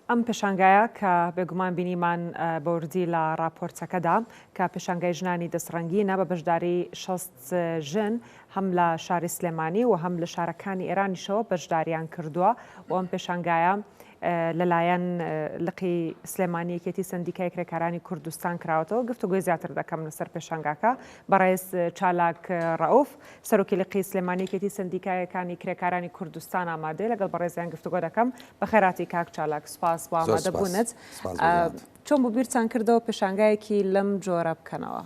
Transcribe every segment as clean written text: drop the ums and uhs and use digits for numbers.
ئەم پێشانگایە کە بێگومان بینیمان بەوردی لە راپۆرتەکەدا کە پێشانگای ژنانی دەسڕەنگینە بە بەشداری 6 ژن هەم لە شاری سلێمانی و هەم لە شارەکانی ئێرانیشەوە بەشداریان کردووە و ئەم پێشانگایە لەلایەن لقی سلێمانیەکێتی سندیکای کرێکارانی کوردستان کراوەتەوە گفتوگوی زیاتر دەکەم لەسەر پێشانگاکە بەڕێز چالاک ڕەئوف سەرۆکی لقی سلێمانیەکێتی سندیکایەکانی کرێکارانی کوردستان ئامادەی لەگەڵ بەڕێزیان گفتوگۆ دەکەم بەخێراتی کاک چالاک سوپاس بۆ ئامادەبوونت چۆن بۆ بیرتان کردەوە پێشانگایەکی لەم جۆرە بکەنەوە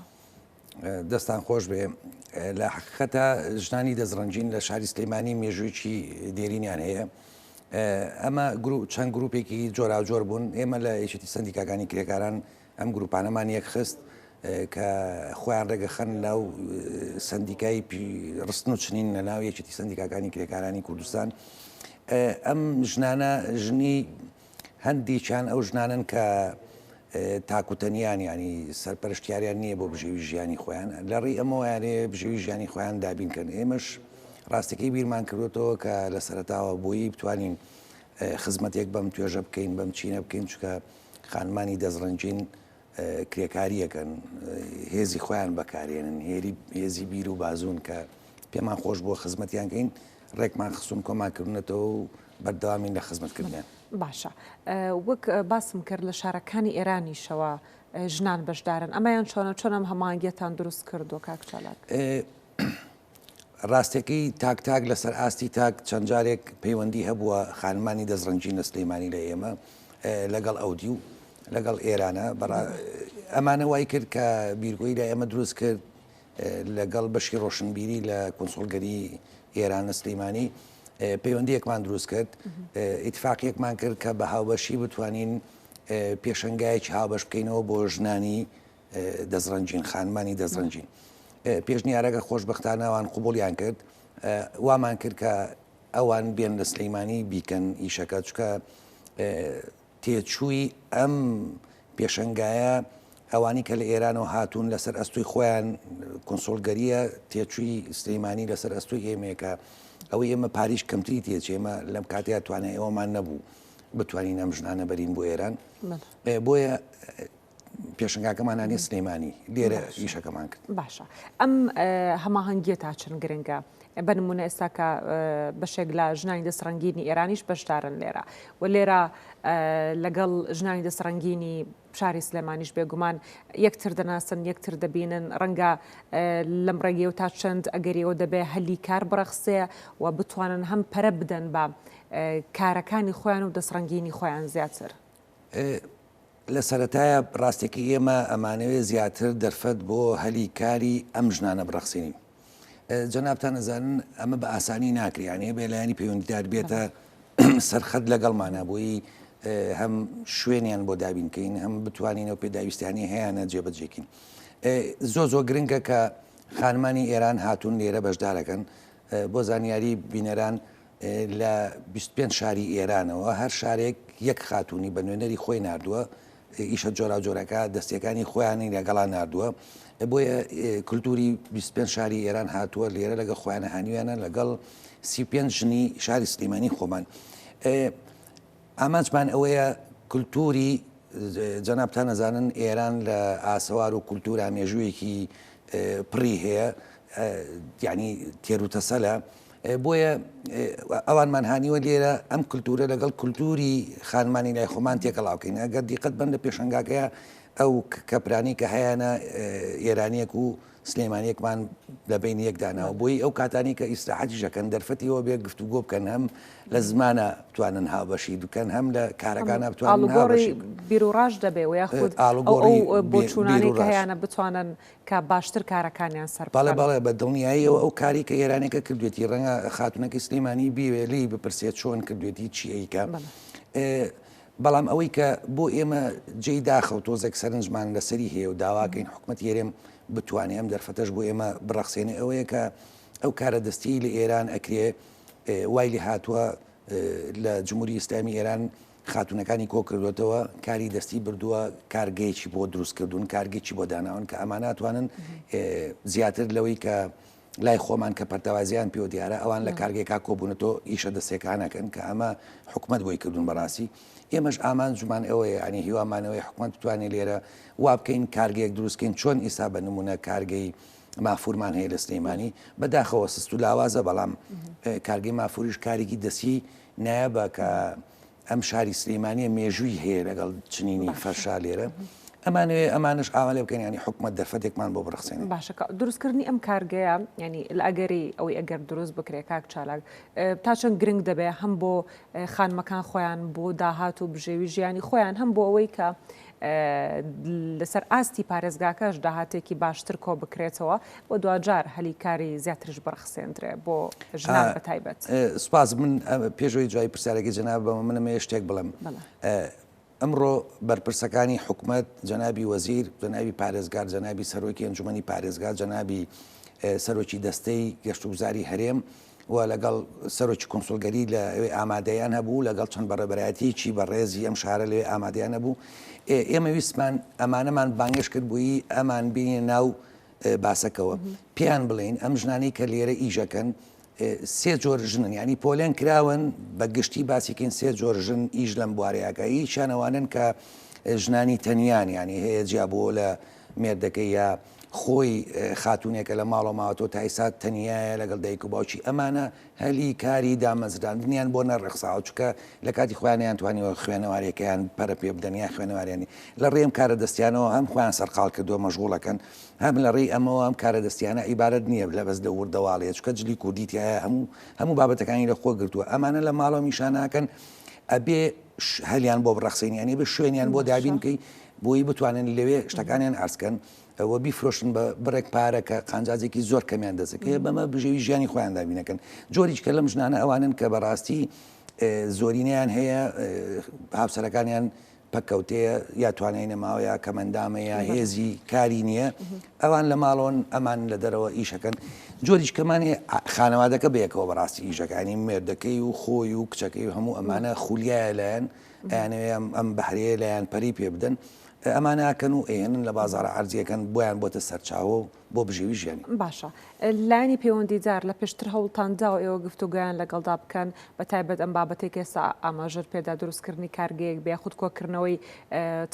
دەستان خۆش بێ لە حقیقەتە ژنانی دەزڕەنجین لە شاری سلێمانی مێژوویکی دێرینیان هەیە ئەمە چەند گروپێکی جۆراوجۆر بوون ئێمە لە یەکێتی سندیکاکانی کرێکاران ئەم گروپانەمان یەک خست کە خۆیان ڕێگەخەن لەو سندیکای ڕستن و چنین لە ناو یەکێتی سندیکاکانی کرێکارانی کوردستان ئەم ژنانە ژنی هەندێکیان ئەو ژنانن کە تاکوتەنیان ینی سەرپەرشتیاریان نییە بۆ بژێوی ژیانی خۆیان لەڕێی ئەمەوە یانێ بژێوی ژیانی خۆیان دابینکەن ئێمەش ڕاستەکەی بیرمان کردوەوە کە لە سەرەتاوە بۆیی بتوانین خزمەتێک بەم توێژە بکەین بەم چینە بکەین چکە خانمانی دەزڕەنجین کرێکاریەکەن هێزی خۆیان بەکارێنن هێزی بیر و بازوون کە پێمان خۆش بۆ خزمەتیانکەین ڕێکمان خستون کۆماکردنێتەوە و بەردەوامین لە خزمەتکردیان باشە وەک باسم کرد لە شارەکانی ئێرانیشەوە ژنان بەشدارن ئەمەیان چۆنم هەمانگێتان دروست کردو کاک چالاک ڕاستەکەی تاک لەسەر ئاستی تاک چەند جارێک پەیوەندی هەبووە خانمانی دەزڕەنجین لە سلێمانی لە ئێمە لەگەڵ ئەودی و لەگەڵ ئێرانە ئەمانە وای کرد کە بیرگۆی لە ئێمە دروست کرد لەگەڵ بەشی ڕۆشنبیری لە کۆنسۆلگەری ئێرانە سلێمانی پەیوەندیەکمان دروست کرد ئیتفاقیەکمان کرد کە بە هاوبەشی بتوانین پێشەنگایەکی هاوبەش بکەینەوە بۆ ژنانی دەزڕەنجین خانمانی دەزڕەنجین پێشنیارەکە خۆشبەختانەوان قوبولیان کرد وامان کرد کە ئەوان بێن لە سلەیمانی بیکەن ئیشەکە چکە تێچووی ئەم پێشەنگایە ئەوانی کە لە ئێرانەوە هاتوون لەسەر ئەستوی خۆیان کۆنسۆلگەریە تێچووی سلەیمانی لەسەر ئەستوی ئێمەیەکە ئەوەی ئێمە پاریش کەمتری تێچێمە لەم کاتەیە توانای ئەوەمان نەبوو بتوانین ئەم ژنانە بەرین بۆ ئێران بۆیە پێشنگاکەمانانی سلێمانی لێرە ئیشەکەمان کرد باشە ئەم هەماهەنگیە تا چەند گرنگە بە نمونە ئێستا کە بەشێک لە ژنانی دەسڕەنگینی ئێرانیش بەشدارن لێرە و لێرە لەگەڵ ژنانی دەسڕەنگینی شاری سلێمانیش بێگومان یەکتر دەناسن یەکتر دەبینن ڕەنگە لەم ڕێگەی و تا چەند ئەگەریەوە دەبێ هەلی کار بڕەخسێ و بتوانن هەم پەرە بدەن بە کارەکانی خۆیان و دەسڕەنگینی خۆیان زیاتر لە سەرەتایە ڕاستێکی ئێمە ئەمانەوێ زیاتر دەرفەت بۆ هەلی کاری ئەم ژنانە بڕەخسێنین جەنابتان نەزانن ئەمە بە ئاسانی ناکریانێ بێ لایانی پەیوەندیدار بێتە سەرخەت لەگەڵمانە بۆی هەم شوێنیان بۆ دابینکەین هەم بتوانینەوە پێداویستیانی هەیەە جێبەجێکین زۆ گرنگە کە خانمانی ئێران هاتوون لێرە بەشدارەکەن بۆ زانیاری بینەران لە 25 شاری ئێرانەوە هەر شارێک یەک خاتونی بە نوێنەری خۆی نردووە ئیشە جۆراجۆرەکە دەستیەکانی خۆیانی لەگەڵا نردووە بۆیە کولتوری 25 شاری ئێران هاتووە لێرە لەگە خۆیانە هانیویانە لەگەڵ 35 ژنی شاری سلێمانی خۆمان ئامانجمان ئەوەیە کولتوری جەنابتان نەزانن ئێران لە ئاسەوار و کولتورا مێژوویەکی پڕی هەیە یعنی تێروتەسەلە بۆیە ئەوانمان هانیوە لێرە ئەم کولتورە لەگەڵ کولتوری خانمانی لای خۆمان تێکەڵاوکەین ئەگەر دیقەت بەندە پێشنگاکەیە ئەو کەپرانی کە هەیەە ئێرانیەک و سلێمانیەکمان لەبین یەکداناوە بۆی ئەو کاتانی کە ئیسراحەتیشەکەن دەرفەتیەوە بێ گفتوگۆ بکەن هەم لە زمانە بتوانن هاوبەشی دوکەن هەم لە کارەکانە بتوانن هاوبەشی بیر و ڕاش دەبێ و یاخود بۆ چوونانی کە هەیەە بتوانن کە باشتر کارەکانیان سەر بەڵێ بە دڵنیاییەوە ئەو کاری کە ئێرانێکە کردوێتی ڕەنگە خاتونەکەی سلێمانی بیوێلی بپرسێت چۆن کردوێتی چیەیکە بەڵام ئەوەی کە بۆ ئێمە جێی داخە و تۆزێک سەرنجمان لەسەری هەیە و داواکەین حکومەت هێرێم بتوانێ ئەم دەرفەتەش بۆ ئێمە بڕەخسێنێ ئەوەیە کە ئەو کارە دەستی لە ئێران ئەکرێ وای لێ هاتووە لە جمهوری ئیسلامی ئێران خاتونەکانی کۆ کردوێتەوە کاری دەستی بردووە کارگەیەکی بۆ دروستکردون کارگێکی بۆ داناون کە ئەماناتوانن زیاتر لەوەی کە لای خۆمان کە پەرتەوازیان پێ دیارە ئەوان لە کارگێکا کۆبوونەوە ئیشە دەسێکانەکەن کە ئەمە حکومت بۆی کردوون بەڕاستی ئێمەش ئامانجمان ئەوەیە ینی هیوامانەوەی حکومت بتوانێت لێرە وا بکەین کارگەیەک دروستکەین چۆن ئیسا بە نمونە کارگەی مافورمان هەیە لە سلەیمانی بەداخەوە سست و لاوازە بەڵام کارگەی مافوریش کارێکی دەسی نایە بە کە ئەم شاری سلەیمانیە مێژووی هەیە لەگەڵ چنینی فەرشا لێرە ئەمانش ئامالێ بکەن ینی حکومت دەرفەتێکمان بۆ بڕخسێن باشە دروستکردنی ئەم کارگەیە ینی لە ئەگەری ئەوەی ئەگەر دروست بکرێ کاک چالاک تا چەند گرنگ دەبێ هەم بۆ خانمەکان خۆیان بۆ داهات و بژێوی ژیانی خۆیان هەم بۆ ئەوەی کە لەسەر ئاستی پارێزگاکەش داهاتێکی باشتر کۆ بکرێتەوە بۆ دوجار هەلی کاری زیاترش بڕخسێنرێ بۆ ژنان بەتایبەت. سپاس من پێشەوەی جوای پرسیارێکی جەناب بەمە منەمە شتێک بڵم ئەمڕۆ بەرپرسەکانی حکومت جەنابی وەزیر جەنابی پارێزگار جەنابی سەرۆکی ئەنجومەنی پارێزگار جەنابی سەرۆکی دەستەی گەشتوگوزاری هەرێم و لەگەڵ سەرۆکی کۆنسۆلگەری لە ئەوێ ئامادەیان هەبوو لەگەڵ چەند بەڕێبەرایەتیی بەڕێزی ئەم شارە لێ ئامادەیان هەبوو ئێمە ویستمان ئەمانەمان بانگش کرد بووی ئەمان بینێ ناو باسەکەوە پێیان بڵێن ئەم ژنانی کە لێرە ئیژەکەن سێ جۆر ژنن ینی پۆلیان کراون بە گشتی باسیکەین سێ جۆر ژن ئیش لەم بوارەیەکە هیچیانەوانن کە ژنانی تەنیان ینی هەیە جیا بۆ لە مێردەکەی یا خۆی خاتونێکە لە ماڵە ماوەتۆ تایسات تەنیایە لەگەڵ دایک و باوکی ئەمانە هەلی کاری دامەزراندنیان بۆ نەڕێخساوە چکە لە کاتی خۆیانیان توانیوە خوێنەوارێکیان پەرە پێ بدەنیا خوێنەوارێنی لە ڕێم کارە دەستیانەوە هەم خۆیان سەرقاڵ کردووە مەژغوڵەکەن هەم لە ڕێی ئەمەوە ئەم کارە دەستیانە عیبارەت نییە لە بەس لە وردەواڵەیە چکە جلی کوردیتیایە هەموو بابەتەکانی لە خۆ گرتووە ئەمانە لە ماڵەوە میشاناکەن ئەبێ هەلیان بۆ بڕەخسێنیانی بە شوێنیان بۆ دابین بکەی بۆی بتوانن لەوێ شتەکانیان ئارسکەن ئەوە بیفرۆشن بە بڕێک پارە کە قانجازێکی زۆر کەمیان دەزەکەی بەمە بژێوی ژیانی خۆیان دابینەکەن جۆریش کە لەم ژنانە ئەوانن کە بەڕاستی زۆرینیان هەیە هاوسەرەکانیان پەکەوتەیە یا توانای نەماوەیە کەمەندامەیە هێزی کاری نییە ئەوان لە ماڵۆن ئەمان لە دەرەوە ئیشەکەن جۆریش کەمانێ خانەوادەکە بەیەکەوە بەڕاستی ئیشەکانی مێردەکەی و خۆی و کچەکەی و هەموو ئەمانە خولیایە لایەن ئەیانەوێ ئەم بەحرەیە لایەن پەری پێ بدەن ئەمانەکەن و ئێنن لە بازارە ئارزیەکەن بۆیان بۆتە سەرچاوە بۆ بژێوی ژیانی باشە لایانی پەیوەندی جار لە پێشتر هەوڵتاندا و ئێوە گفتوگویان لەگەڵدا بکەن بە تایبەت ئەم بابەتێک ئێستا ئاماژەر پێدا دروستکردنی کارگەیەک بێ خود کۆکردنەوەی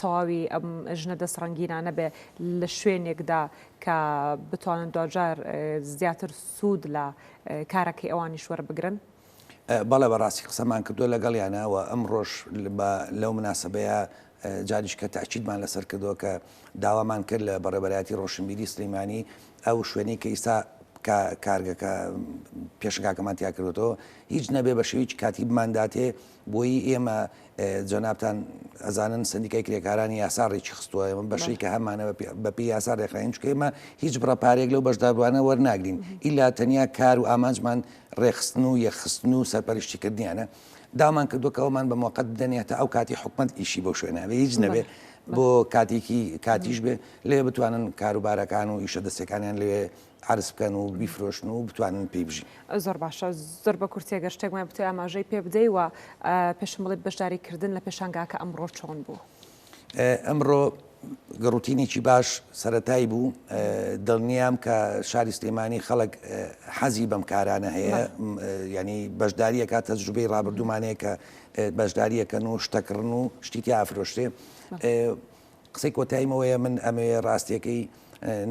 تەواوی ئەم ژنە دەسڕەنگینانە بێ لە شوێنێکدا کە بتوانن دوجار زیاتر سوود لە کارەکەی ئەوانی شوەربگرن بەڵێ بەڕاستی قسەمان کردووە لەگەڵیانەوە ئەم ڕۆژ لەو مناسبەیە جاریش کە تاچیدمان لەسەر کردەوە کە داوامان کرد لە بەڕێبەرایەتی ڕۆشنبیری سلەیمانی ئەو شوێنەی کە ئیستا کارگەکە پێشنگاکەمان تیا کردوەوە هیچ نەبێ بە شێوەیەکی کاتی بمانداتێ بۆی ئێمە جەنابتان ئەزانن سندیکای کرێکارانی یاساڕێکی خستووە ئێمە بەشەی کە هەمانەوە بەپی یاسا ڕێکخراین چکە ئێمە هیچ بڕەپارێک لەو بەشداروانە وەرناگرین ئیلا تەنیا کار و ئامانجمان ڕێخستن و یەخستن و سەرپەرشتیکردنیانە دامان کردوکەوەمان بە موقت بدەنێتە ئەو کاتی حکومت ئیشی بۆ شوێنەوە هیچ نەبێ بۆ کاتێکی کاتیش بێ لێ بتوانن کاروبارەکان و ئیشە دەستەکانیان لێ عرض بکەن و بیفرۆشن و بتوانن پێی بژین زۆر باشە زۆر بە کورتێ گەر شتێکمان بتوێ ئاماژەی پێ بدەی و پێشم بڵێت بەشداریکردن لە پێشانگاکە ئەمڕۆ چۆن بوو ئەمڕۆ گەڕوتینێکی باش سەتایی بوو دڵنیام کە شاری سلەیمانی خەڵک حەزی بەم کارانە هەیە ینی بەشداریەکە تەجروبەی ڕابردوومانەیە کە بەشداریەکەن و شتەکردن و شتیتی ئافرۆشتێ قسەی کۆتاییمەوەیە من ئەمەوێ ڕاستیەکەی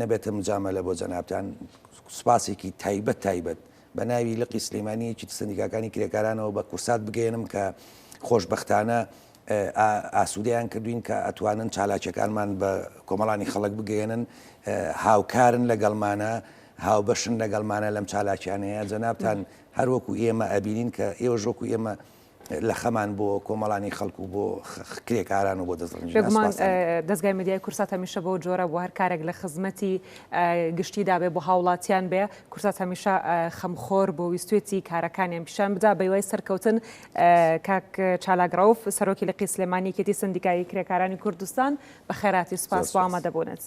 نەبێتە مجامەلە بۆ جەنابتان سوپاسێکی تایبەت بە ناوی لقی سلەیمانیەکی سندیکاکانی کرێکارانەوە بە کورسات بگەێنم کە خۆشبەختانە ئاسوودیان کردوین کە ئەتوانن چالاکیەکانمان بە کۆمەڵانی خەڵک بگەێنن هاوکارن لەگەڵمانە هاوبەشن لەگەڵمانە لەم چالاکیانەیە جەنابتان هەروەکو ئێمە ئەبینین کە ئێوە ژۆکو ئێمە لە خەمان بۆ کۆمەڵانی خەڵکو بۆ کرێکاران و بۆ دەستڕنجمان دەستگای مدیای کورسات هەمیشە بۆ جۆرە بۆ هەر کارێک لە خزمەتی گشتیدا بێ بۆ هاوڵاتیان بێ کورسات هەمیشە خەمخۆر بۆ ویستێتی کارەکانیان پیشان بدا بەوای سەرکەوتن کاک چالاگرۆف سەرۆکی لقی سلێمانی کێتی سندیکای کرێکارانی کوردستان بە خێراتی سوپاس بۆ ئامادەبوونێت.